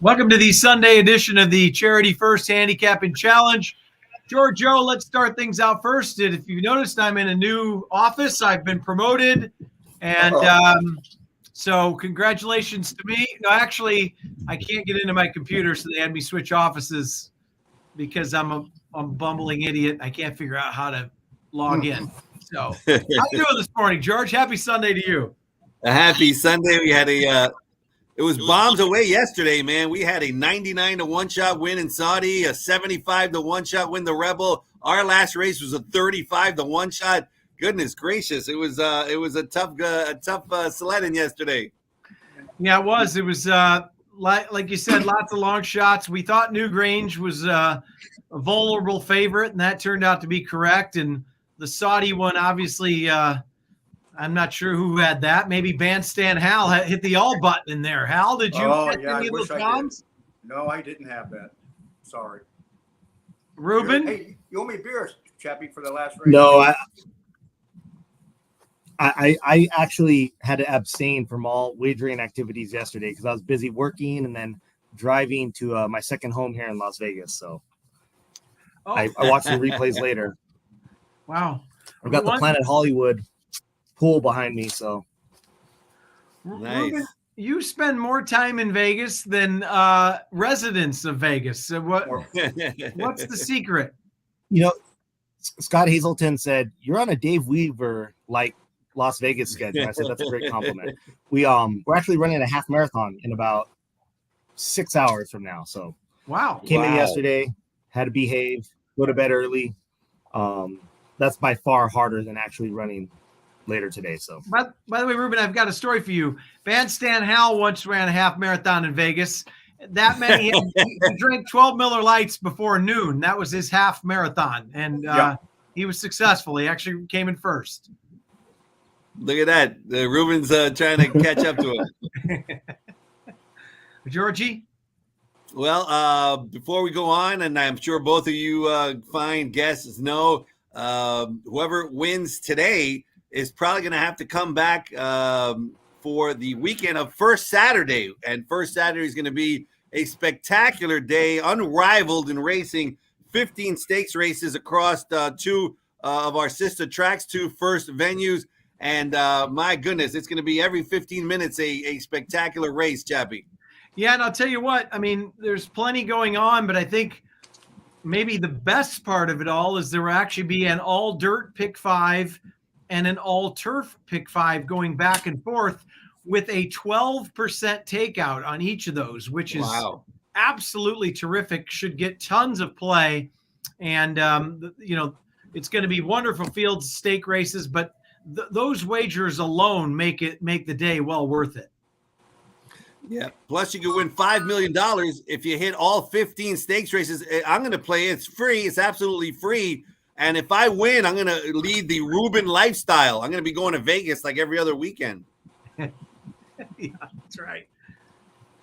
Welcome to the Sunday edition of the Charity First Handicapping Challenge. Giorgio, let's start things out first. If you've noticed, I'm in a new office. I've been promoted. And so congratulations to me. No, actually, I can't get into my computer, so they had me switch offices because I'm a bumbling idiot. I can't figure out how to log in. So how you doing this morning, George? Happy Sunday to you. A happy Sunday. We had it was bombs away yesterday, man. We had a 99 to 1-shot win in Saudi, a 75 to 1-shot win the Rebel. Our last race was a 35 to 1-shot. Goodness gracious, it was a tough sledding yesterday. Yeah, it was. It was like you said, lots of long shots. We thought Newgrange was a vulnerable favorite, and that turned out to be correct. And the Saudi one, obviously, I'm not sure who had that. Maybe Bandstand Hal hit the all button in there. Hal, did you get any of those bombs? No, I didn't have that. Sorry. Ruben? Hey, you owe me beers, Chappie, for the last race. No, I actually had to abstain from all wagering activities yesterday because I was busy working and then driving to my second home here in Las Vegas. So I watched some replays later. Wow. I've got the Planet Hollywood pool behind me. So nice. Ruben, you spend more time in Vegas than residents of Vegas. So what's the secret? You know, Scott Hazelton said, "You're on a Dave Weaver like Las Vegas schedule." I said, "That's a great compliment." We're actually running a half marathon in about 6 hours from now. So came in yesterday, had to behave, go to bed early. That's by far harder than actually running later today. So by the way, Ruben, I've got a story for you. Bandstand Hal once ran a half marathon in Vegas. That meant he drank 12 Miller Lights before noon. That was his half marathon, and he was successful. He actually came in first. Look at that. Ruben's trying to catch up to him. Georgie? Well, before we go on, and I'm sure both of you fine guests know, whoever wins today is probably going to have to come back for the weekend of First Saturday. And First Saturday is going to be a spectacular day, unrivaled in racing. 15 stakes races across two of our sister tracks, two first venues. And my goodness, it's going to be every 15 minutes a spectacular race, Chappie. Yeah, and I'll tell you what, I mean, there's plenty going on, but I think maybe the best part of it all is there will actually be an all-dirt pick 5 and an all-turf pick 5 going back and forth with a 12% takeout on each of those, which is absolutely terrific, should get tons of play. And, it's going to be wonderful field stake races, but those wagers alone make the day well worth it. Yeah. Plus, you can win $5 million if you hit all 15 stakes races. I'm going to play. It's free. It's absolutely free. And if I win, I'm going to lead the Ruben lifestyle. I'm going to be going to Vegas like every other weekend. Yeah, that's right.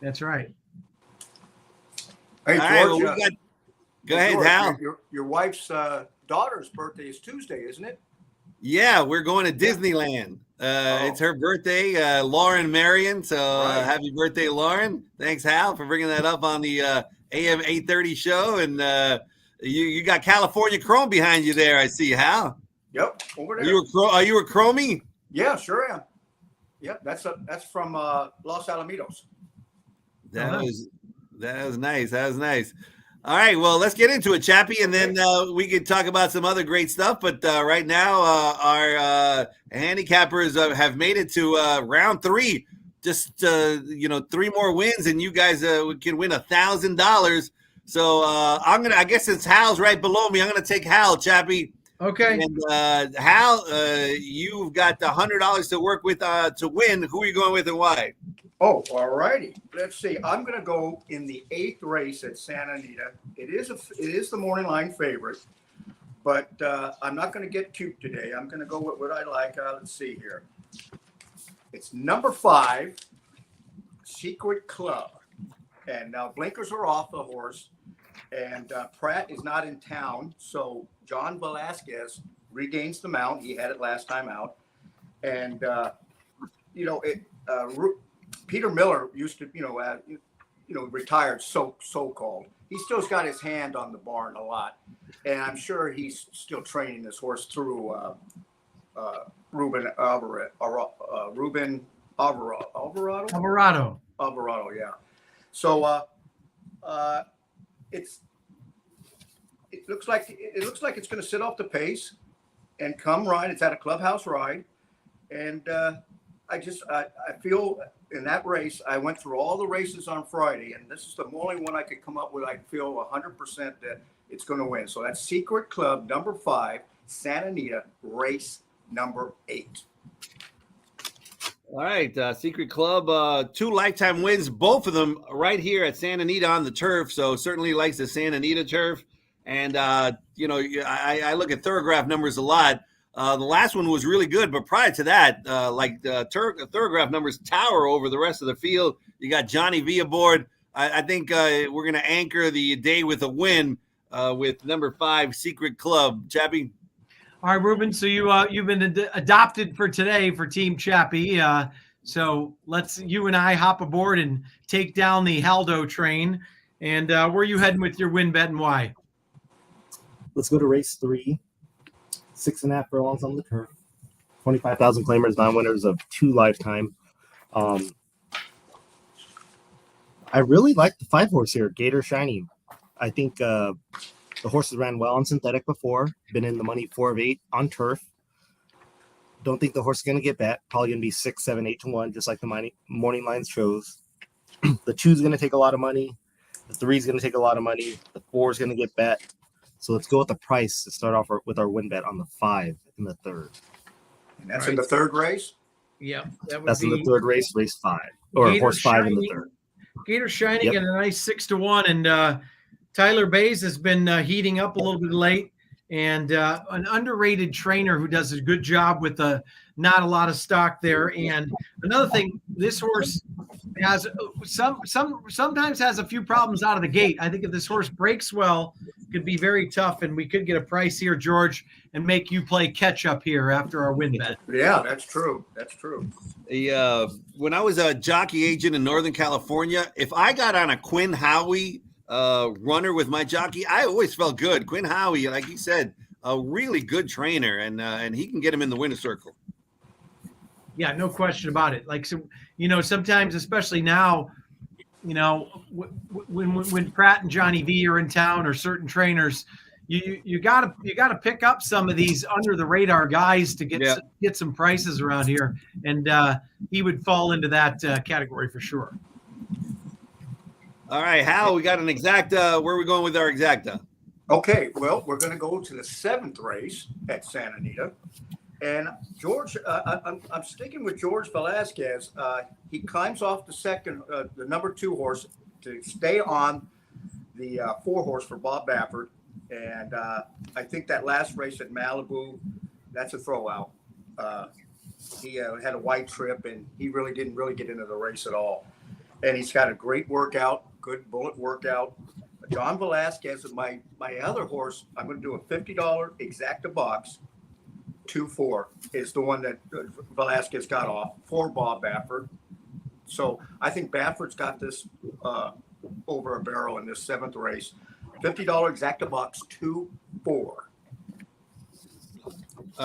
That's right. Hey, George, go ahead, Hal. Your wife's daughter's birthday is Tuesday, isn't it? Yeah, we're going to Disneyland. It's her birthday, Lauren Marion. So happy birthday, Lauren. Thanks, Hal, for bringing that up on the AM 830 show. And you got California Chrome behind you there, I see, Hal. Yep, over there. Are you a Chromie? Yeah, sure am. Yep, that's from Los Alamitos. That was nice. That was nice. All right, well, let's get into it, Chappie, and then we can talk about some other great stuff. But right now, our handicappers have made it to round 3. Just 3 more wins, and you guys can win $1,000. So I guess since Hal's right below me, I'm gonna take Hal, Chappie. Okay. And Hal, you've got the $100 to work with to win. Who are you going with and why? Oh, all righty. Let's see. I'm going to go in the 8th race at Santa Anita. It is the morning line favorite, but I'm not going to get cute today. I'm going to go with what I like. Let's see here. It's number 5, Secret Club. And now blinkers are off the horse, and Pratt is not in town, so John Velasquez regains the mount. He had it last time out, and Peter Miller used to, retired so-called. He still's got his hand on the barn a lot, and I'm sure he's still training this horse through Ruben Alvarado. Yeah. So it looks like it's going to sit off the pace and come ride. It's at a clubhouse ride, and I feel in that race, I went through all the races on Friday, and this is the only one I could come up with. I feel 100% that it's going to win. So that's Secret Club number 5, Santa Anita, race number 8. All right, Secret Club, 2 lifetime wins, both of them right here at Santa Anita on the turf. So certainly likes the Santa Anita turf. And, I look at Thorograph numbers a lot. The last one was really good, but prior to that, Thorograph numbers tower over the rest of the field. You got Johnny V aboard. I think we're going to anchor the day with a win with number 5, Secret Club. Chappie? All right, Ruben. So you've been adopted for today for Team Chappie. So let's you and I hop aboard and take down the Haldo train. And where are you heading with your win bet and why? Let's go to race 3. 6.5 furlongs on the turf. 25,000 claimers, 9 winners of 2 lifetime. I really like the 5 horse here, Gator Shiny. I think the horses ran well on synthetic before. Been in the money 4 of 8 on turf. Don't think the horse is going to get bet. Probably going to be 6, 7, 8 to 1, just like the morning lines shows. The 2 is going to take a lot of money. The 3 is going to take a lot of money. The 4 is going to get bet. So let's go with the price to start off with our win bet on the 5 in the 3rd. And that's in the 3rd race? Yeah. That's in the 3rd race, race 5. Or Gator horse 5 in the Shining, 3rd. Gator Shining Yep. and a nice 6-1. And Tyler Bays has been heating up a little bit late. And an underrated trainer who does a good job with not a lot of stock there. And another thing, this horse has sometimes has a few problems out of the gate. I think if this horse breaks well, it could be very tough, and we could get a price here, George, and make you play catch up here after our win bet. Yeah, that's true. When I was a jockey agent in Northern California, if I got on a Quinn Howie runner with my jockey, I always felt good. Quinn Howie, like you said, a really good trainer, and he can get him in the winner's circle. Yeah, no question about it. Like, so, sometimes, especially now, when Pratt and Johnny V are in town, or certain trainers, you gotta pick up some of these under the radar guys to get some prices around here, and he would fall into that category for sure. All right, Hal, we got an exacta. Where are we going with our exacta? Okay, well, we're going to go to the 7th race at Santa Anita. And George, I'm sticking with George Velasquez. He climbs off the number 2 horse to stay on the 4 horse for Bob Baffert. And I think that last race at Malibu, that's a throwout. He had a white trip, and he didn't get into the race at all. And he's got a great workout, good bullet workout. John Velasquez, my other horse, I'm going to do a $50 exacta box. 2-4 is the one that Velasquez got off for Bob Baffert. So I think Baffert's got this over a barrel in this 7th race. $50 exacta box, 2-4. All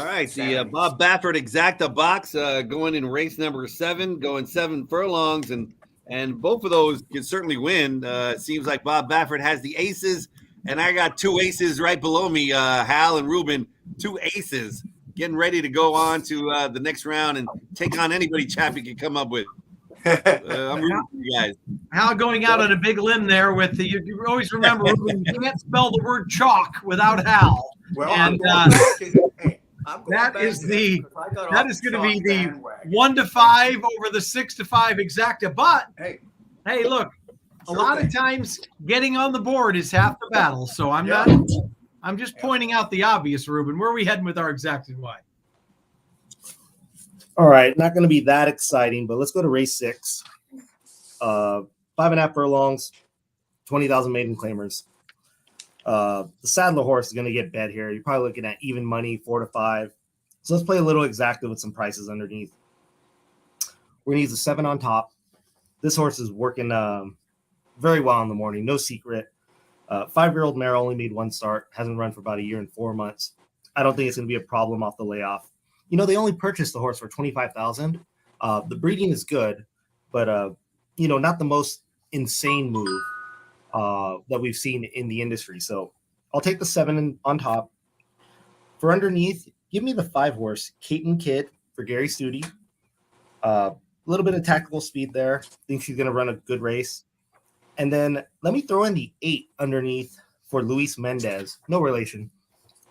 right, the Bob Baffert exacta box going in race number 7, going 7 furlongs, and both of those can certainly win. It seems like Bob Baffert has the aces, and I got 2 aces right below me, Hal and Ruben, 2 aces. Getting ready to go on to the next round and take on anybody Chappie can come up with. I'm rooting for you guys. Hal going out on a big limb there with you always remember, you can't spell the word chalk without Hal. Well, and that is going to be the 1-5 over the 6-5 exacta. But hey, look, a lot of times getting on the board is half the battle. So I'm just pointing out the obvious, Ruben. Where are we heading with our exact and why? All right, not going to be that exciting, but let's go to race 6. 5.5 furlongs, 20,000 maiden claimers. The Sadler horse is going to get bet here. You're probably looking at even money, 4 to 5. So let's play a little exacta with some prices underneath. We're going to use a 7 on top. This horse is working very well in the morning, no secret. 5-year-old mare only made one start, hasn't run for about a year and 4 months. I don't think it's going to be a problem off the layoff. They only purchased the horse for $25,000. The breeding is good, but not the most insane move that we've seen in the industry. So I'll take the 7 on top. For underneath, give me the 5 horse, Caton Kid for Gary Studi. A little bit of tactical speed there. Think she's going to run a good race. And then let me throw in the 8 underneath for Luis Mendez. No relation.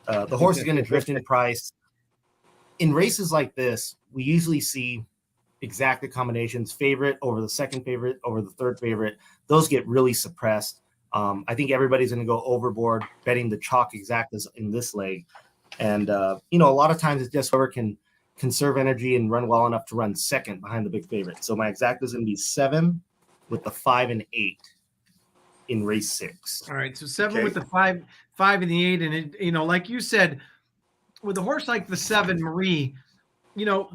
The horse is going to drift in price. In races like this, we usually see exact combinations, favorite over the second favorite over the third favorite. Those get really suppressed. I think everybody's going to go overboard betting the chalk exactas in this leg. And, a lot of times it's just whoever can conserve energy and run well enough to run second behind the big favorite. So my exacta is going to be 7 with the 5 and 8 in race 6. All right. So 7 with the 5 and the 8. And, it, like you said, with a horse like the 7 Marie,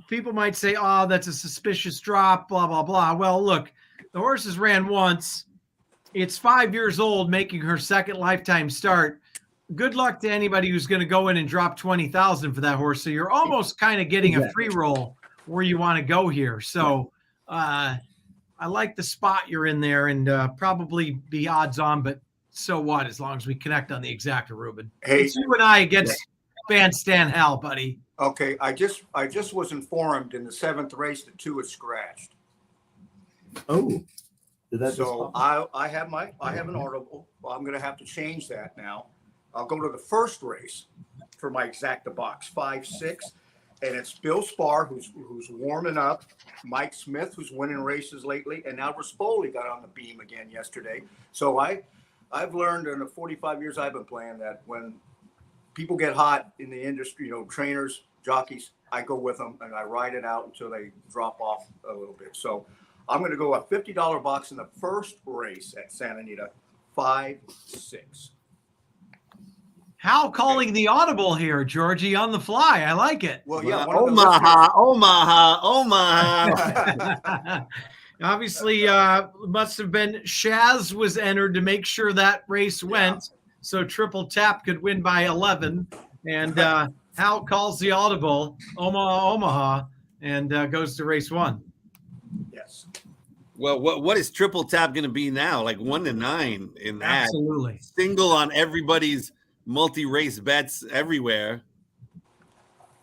people might say, oh, that's a suspicious drop, blah, blah, blah. Well, look, the horse has ran once. It's 5 years old, making her second lifetime start. Good luck to anybody who's going to go in and drop 20,000 for that horse. So you're almost kind of getting a free roll where you want to go here. So I like the spot you're in there, and probably be odds on, but so what, as long as we connect on the exacta, Ruben. Hey, it's you and I against Bandstand Hal, buddy. Okay, I just was informed in the 7th race that 2 is scratched. Oh, did that So I have an article. Well, I'm going to have to change that now. I'll go to the first race for my exacta box, 5-6, and it's Bill Spar who's warming up, Mike Smith who's winning races lately, and now Rispoli got on the beam again yesterday. So I've learned in the 45 years I've been playing that when people get hot in the industry, trainers, jockeys, I go with them and I ride it out until they drop off a little bit. So I'm going to go a $50 box in the first race at Santa Anita, 5-6. Hal calling the audible here, Georgie, on the fly. I like it. Well, yeah. Omaha. Obviously, must have been Shaz was entered to make sure that race went, so Triple Tap could win by 11. And Hal calls the audible, Omaha, and goes to race 1. Yes. Well, what is Triple Tap going to be now? Like 1-9 in that. Absolutely. Single on everybody's multi-race bets everywhere.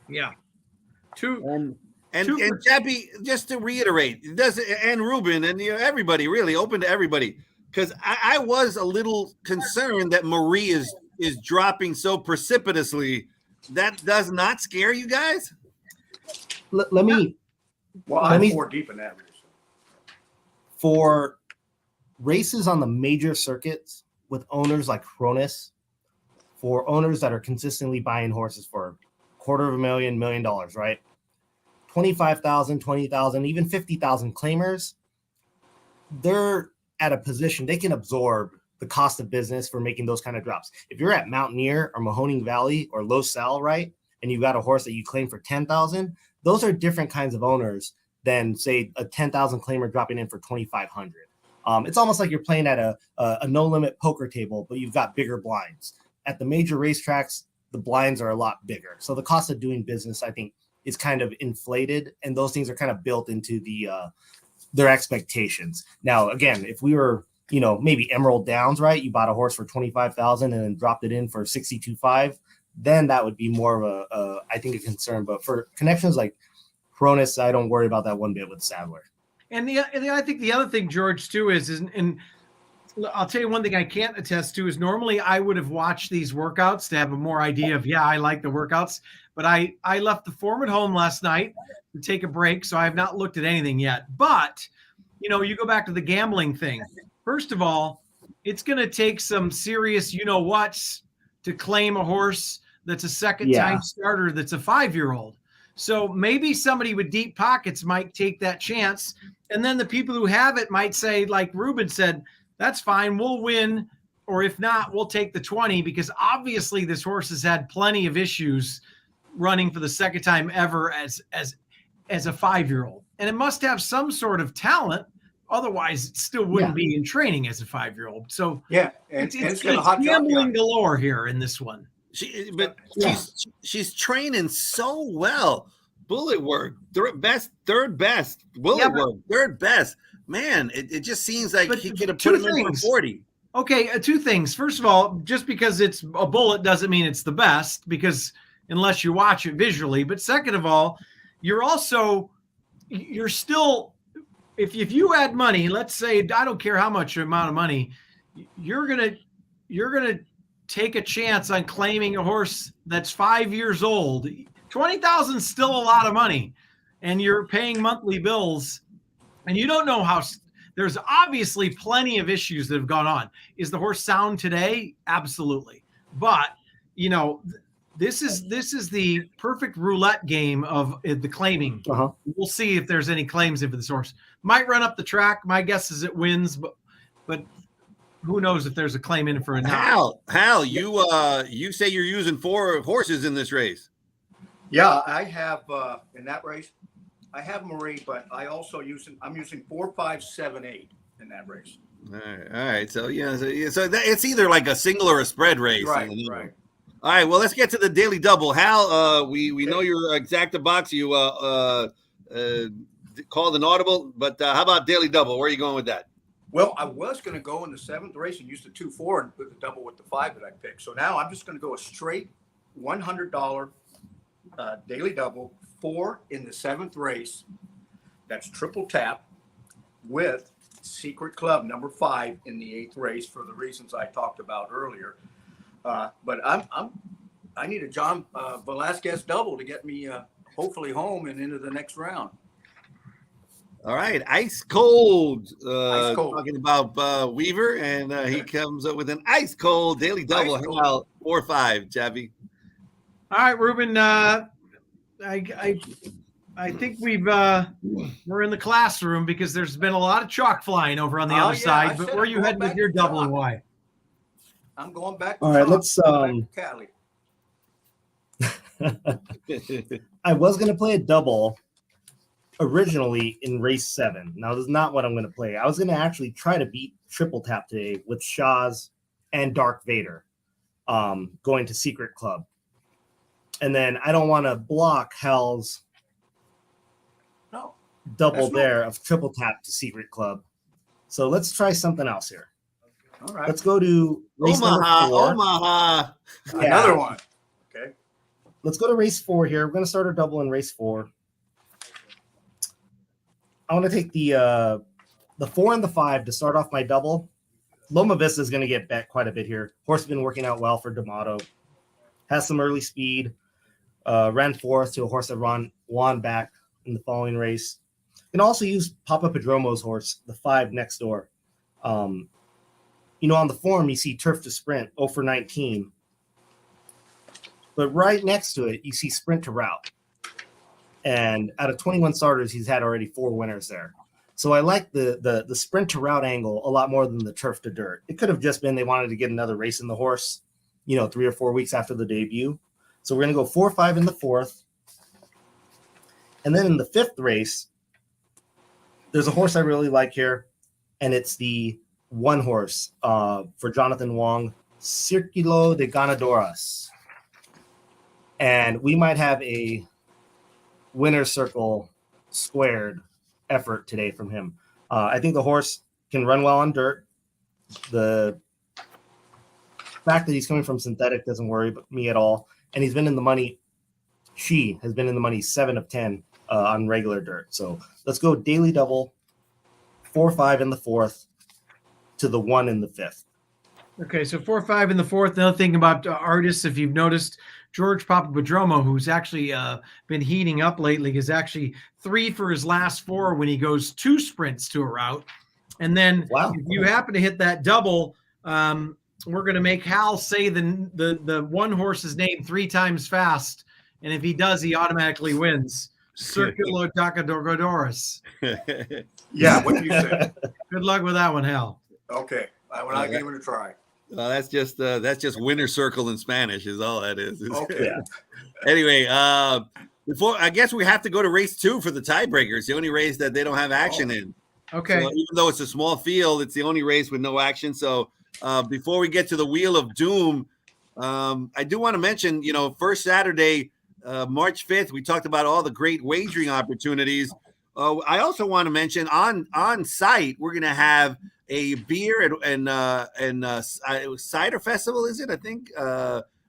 Yeah. And Chappie, just to reiterate, and Ruben and everybody, really open to everybody, because I was a little concerned that Marie is dropping so precipitously. That does not scare you guys? Well, I'm 4 deep in that race. For races on the major circuits with owners like Cronus, for owners that are consistently buying horses for $250,000, $1 million, right? 25,000, 20,000, even 50,000 claimers, they're at a position they can absorb the cost of business for making those kind of drops. If you're at Mountaineer or Mahoning Valley or Los Sal, right, and you've got a horse that you claim for 10,000, those are different kinds of owners than, say, a 10,000 claimer dropping in for 2,500. It's almost like you're playing at a no-limit poker table, but you've got bigger blinds. At the major racetracks, the blinds are a lot bigger. So the cost of doing business, I think, is kind of inflated, and those things are kind of built into their expectations. Now, again, if we were, maybe Emerald Downs, right? You bought a horse for 25,000 and then dropped it in for 62.5, then that would be more of I think a concern. But for connections like Cronus, I don't worry about that one bit with Sadler. And I think the other thing, George, too, is I'll tell you one thing I can't attest to is normally I would have watched these workouts to have a more idea of, I like the workouts, but I left the form at home last night to take a break, so I have not looked at anything yet. But, you go back to the gambling thing. First of all, it's going to take some serious you-know-whats to claim a horse that's a second-time starter that's a 5-year-old. So maybe somebody with deep pockets might take that chance, and then the people who have it might say, like Ruben said, that's fine, we'll win, or if not, we'll take the 20, because obviously this horse has had plenty of issues running for the second time ever as a 5-year-old. And it must have some sort of talent Otherwise, it still wouldn't be in training as a 5-year-old. So Yeah, and it's got a hot jockey gambling on. galore here in this one. She's training so well. Bullet work, third best. Bullet work, third best. Man, it just seems like he could have put him in for 40. Okay, two things. First of all, just because it's a bullet doesn't mean it's the best, because unless you watch it visually. But second of all, you're still, if you add money, let's say, I don't care how much amount of money, you're gonna take a chance on claiming a horse that's 5 years old. 20,000 is still a lot of money, and you're paying monthly bills, and you don't know how. There's obviously plenty of issues that have gone on. Is the horse sound today? Absolutely. But this is the perfect roulette game of the claiming. We'll see if there's any claims into this horse. Might run up the track. My guess is it wins, but who knows if there's a claim in for a Hal, you say you're using 4 horses in this race. Yeah, I have in that race. I have Marie, but I'm using 4, 5, 7, 8 in that race. All right. So it's either like a single or a spread race. Right. All right. Well, let's get to the daily double. Hal, we know your exacta box. You called an audible, but how about daily double? Where are you going with that? Well, I was going to go in the 7th race and use the 2-4 and put the double with the 5 that I picked. So now I'm just going to go a straight $100 daily double, 4 in the 7th race. That's triple tap with Secret Club number 5 in the 8th race for the reasons I talked about earlier. But I need a John Velasquez double to get me hopefully home and into the next round. All right, ice cold. Ice cold. Talking about Weaver, and he comes up with an ice cold daily double. Hal, 4-5, Chappie. All right, Ruben. I think we're in the classroom because there's been a lot of chalk flying over on the other side. But where are you heading with your double and why? I'm going back. All right, let's. Cali. I was going to play a double originally in race 7. Now, this is not what I'm going to play. I was going to actually try to beat triple tap today with Shaw's and Dark Vader going to Secret Club. And then I don't want to block Hal's double there of triple tap to Secret Club. So let's try something else here. All right. Let's go to race Omaha. Yeah. Another one. Okay. Let's go to race 4 here. We're going to start our double in race 4. I want to take the 4 and the 5 to start off my double. Loma Vista is going to get bet quite a bit here. Horse has been working out well for D'Amato. Has some early speed. Ran 4th to a horse that won back in the following race. Can also use Papa Padromo's horse, the 5 next door. On the form, you see Turf to Sprint, 0 for 19. But right next to it, you see Sprint to Route. And out of 21 starters, he's had already 4 winners there. So I like the Sprint to Route angle a lot more than the Turf to Dirt. It could have just been they wanted to get another race in the horse, 3 or 4 weeks after the debut. So we're going to go 4-5 in the 4th. And then in the 5th race, there's a horse I really like here, and it's the 1 horse for Jonathan Wong, Circulo de Ganadoras. And we might have a winner's circle squared effort today from him. I think the horse can run well on dirt. The fact that he's coming from synthetic doesn't worry me at all. And he's been in the money. She has been in the money 7 of 10 on regular dirt. So let's go daily double, 4-5 in the 4th to the 1 in the 5th. Okay, so 4-5 in the 4th. Another thing about artists, if you've noticed, George Papadromo, who's actually been heating up lately, is actually 3 for his last 4 when he goes 2 sprints to a route. And then if you happen to hit that double, we're going to make Hal say the 1 horse's name 3 times fast. And if he does, he automatically wins. Circulo Tacadogodoris. Yeah, what you said. Good luck with that one, Hal. Okay, I gave it a try. That's just winner circle in Spanish is all that is. Okay. Anyway, before I guess we have to go to race 2 for the tiebreakers, the only race that they don't have action in. Okay. So even though it's a small field, it's the only race with no action. So before we get to the Wheel of Doom, I do want to mention, first Saturday, March 5th, we talked about all the great wagering opportunities. I also want to mention on site, we're going to have a beer and cider festival. Is it? I think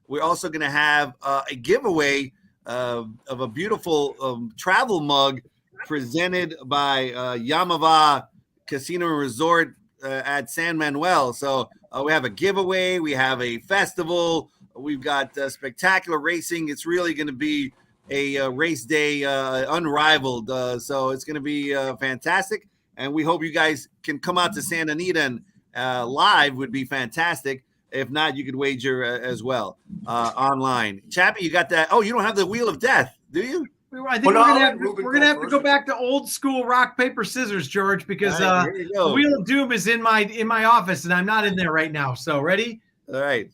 we're also going to have a giveaway of a beautiful travel mug presented by Yamava Casino and Resort at San Manuel. So we have a giveaway, we have a festival, we've got spectacular racing. It's really going to be a race day unrivaled. So it's going to be fantastic. And we hope you guys can come out to Santa Anita and live would be fantastic. If not, you could wager as well online. Chappie, you got that? Oh, you don't have the Wheel of Death, do you? I think we're gonna have to go back to old school rock paper scissors, George, because the Wheel of Doom is in my office and I'm not in there right now. So ready? All right.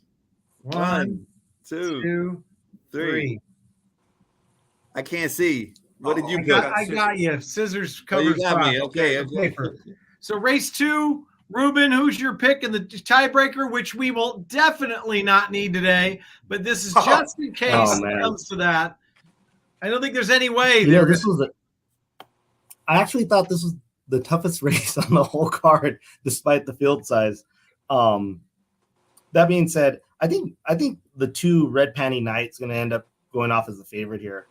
1, 2, 3. I can't see. What did you put? I got you. Scissors covers. You got me. Okay. Paper. So race 2, Ruben, who's your pick in the tiebreaker, which we will definitely not need today, but this is just in case it comes to that. I don't think there's any way. I actually thought this was the toughest race on the whole card, despite the field size. That being said, I think the 2 Red Panty Knight's going to end up going off as the favorite here.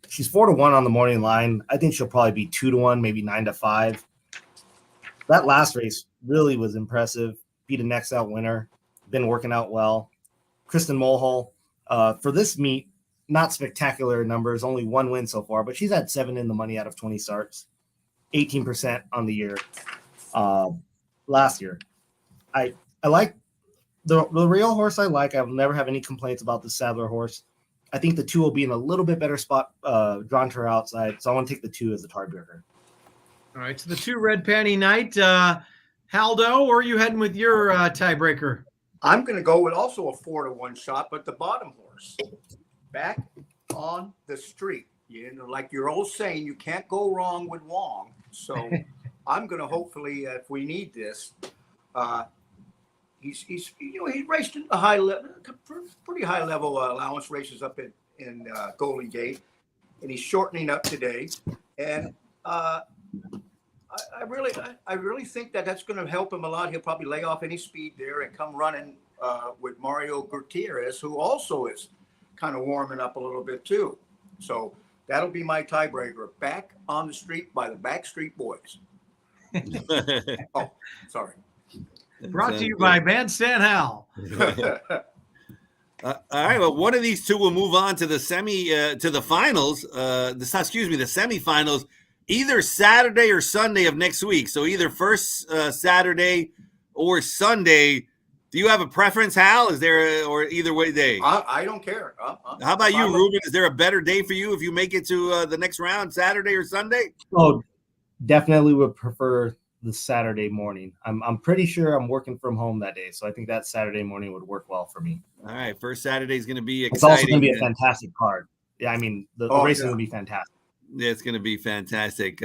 She's 4-1 on the morning line. I think she'll probably be 2-1, maybe 9-5. That last race really was impressive. Beat a next out winner. Been working out well. Kristen Mulhall, for this meet, not spectacular numbers, only 1 win so far, but she's had 7 in the money out of 20 starts, 18% on the year. Last year, I like the real horse. I will never have any complaints about the Sadler horse. I think the 2 will be in a little bit better spot, drawn to her outside. So I want to take the 2 as the tiebreaker. All right, so the 2 Red Panty Knight, Haldo, or are you heading with your tiebreaker? I'm going to go with also a 4-1 shot, but the bottom horse. Back on the street. Like your old saying, you can't go wrong with Wong. So I'm going to hopefully, if we need this, he's raced in a high level, pretty high level allowance races up in Golden Gate, and he's shortening up today. And I really think that's going to help him a lot. He'll probably lay off any speed there and come running with Mario Gutierrez, who also is kind of warming up a little bit too. So that'll be my tiebreaker. Back on the street by the Backstreet Boys. Oh, sorry. Brought to you by Bandstand Hal. All right. Well, one of these 2 will move on to the finals. The semifinals, either Saturday or Sunday of next week. So either first Saturday or Sunday. Do you have a preference, Hal? Is there or either way day? I don't care. How about you, Ruben? Is there a better day for you if you make it to the next round, Saturday or Sunday? Oh, definitely would prefer the Saturday morning. I'm pretty sure I'm working from home that day, so I think that Saturday morning would work well for me. All right, first Saturday is going to be exciting. It's also going to be a fantastic card. Yeah, I mean the racing will be fantastic. Yeah, it's going to be fantastic.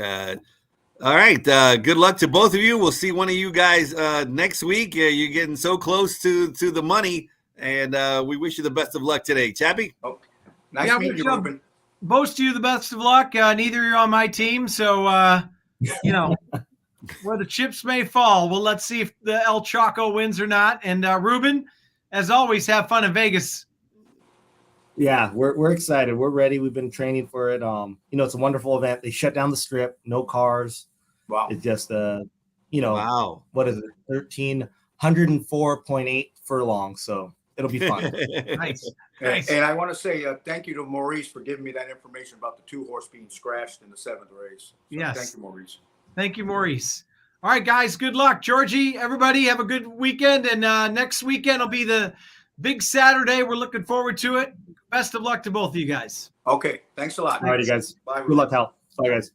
All right. Good luck to both of you. We'll see one of you guys next week. You're getting so close to the money, and we wish you the best of luck today. Chappie? Oh, nice meeting you, Ruben. Both of you the best of luck. Neither are on my team, so where the chips may fall. Well, let's see if the El Chaco wins or not. And Ruben, as always, have fun in Vegas. Yeah, we're excited. We're ready. We've been training for it. It's a wonderful event. They shut down the strip, no cars. Wow. It's just wow. What is it? 104.8 furlongs. So it'll be fun. Nice. And I want to say thank you to Maurice for giving me that information about the 2 horse being scratched in the 7th race. So yes. Thank you, Maurice. Thank you, Maurice. All right, guys, good luck. Georgie, everybody have a good weekend. And next weekend will be the big Saturday. We're looking forward to it. Best of luck to both of you guys. Okay. Thanks a lot. All righty, guys. Bye. Good luck, Hal. Bye, guys.